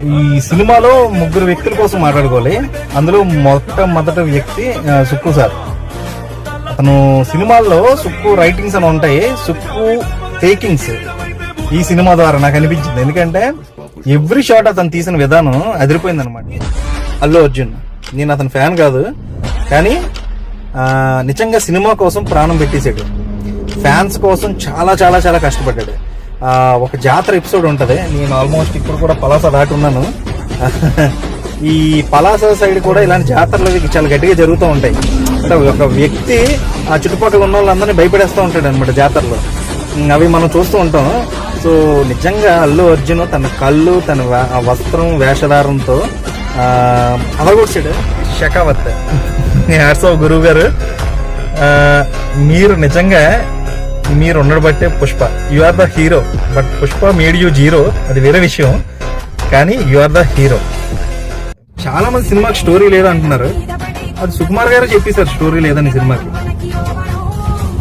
ఈ సినిమాలో ముగ్గురు వ్యక్తుల కోసం మాట్లాడుకోవాలి. అందులో మొట్టమొదటి వ్యక్తి సుక్కు సార్. అతను సినిమాల్లో సుక్కు రైటింగ్స్ అని ఉంటాయి, సుక్కు టేకింగ్స్ ఈ సినిమా ద్వారా నాకు అనిపించింది. ఎందుకంటే ఎవ్రీ షాట్ అతను తీసిన విధానం అదిరిపోయింది అనమాట. అల్లు అర్జున్, నేను అతని ఫ్యాన్ కాదు, కానీ నిజంగా సినిమా కోసం ప్రాణం పెట్టేశాడు. ఫ్యాన్స్ కోసం చాలా చాలా చాలా కష్టపడ్డాడు. ఒక జాతర ఎపిసోడ్ ఉంటది, నేను ఆల్మోస్ట్ ఇప్పుడు కూడా పలాస దాటి ఉన్నాను. ఈ పలాస సైడ్ కూడా ఇలాంటి జాతరలు చాలా గట్టిగా జరుగుతూ ఉంటాయి. అంటే ఒక వ్యక్తి ఆ చుట్టుపక్కల ఉన్న వాళ్ళందరినీ భయపడేస్తూ ఉంటాడు అనమాట జాతరలో. అవి మనం చూస్తూ ఉంటాం. సో నిజంగా అల్లు అర్జున్ తన కళ్ళు, తన వస్త్రం, వేషధారంతో అదగొచ్చాడు. షకావత్, హ్యాట్స్ ఆఫ్ గురువు గారు. మీరు నిజంగా మీరు ఉండడు బట్టే Pushpa, you are the hero. But Pushpa made you zero, అది వేరే విషయం, కానీ యు ఆర్ ద హీరో. చాలా మంది సినిమాకి స్టోరీ లేదంటున్నారు, అది సుకుమార్ గారు చెప్పేశారు స్టోరీ లేదని సినిమాకి.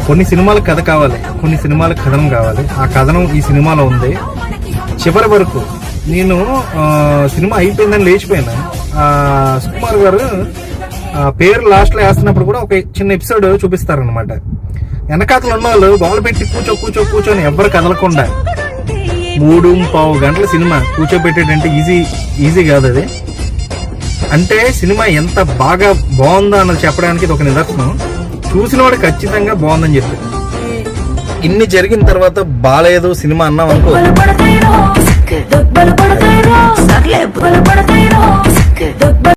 కొన్ని సినిమాలకు కథ కావాలి, కొన్ని సినిమాలకు కథనం కావాలి. ఆ కథనం ఈ సినిమాలో ఉంది. చివరి వరకు నేను సినిమా అయిపోయిందని లేచిపోయినా, సుకుమార్ గారు పేరు లాస్ట్ లో వేస్తున్నప్పుడు కూడా ఒక చిన్న ఎపిసోడ్ చూపిస్తారనమాట. వెనకాతలు ఉన్న వాళ్ళు బాల్ పెట్టి కూర్చొని ఎవ్వరు కదలకుండా 3.5 గంటల సినిమా కూర్చోబెట్టేటంటే ఈజీ కాదు అది. అంటే సినిమా ఎంత బాగా బాగుందో అన్నది చెప్పడానికి ఇది ఒక నిదర్శనం. చూసిన వాడు ఖచ్చితంగా బాగుందని చెప్పారు. ఇన్ని జరిగిన తర్వాత బాలేదు సినిమా అన్నాం అనుకో,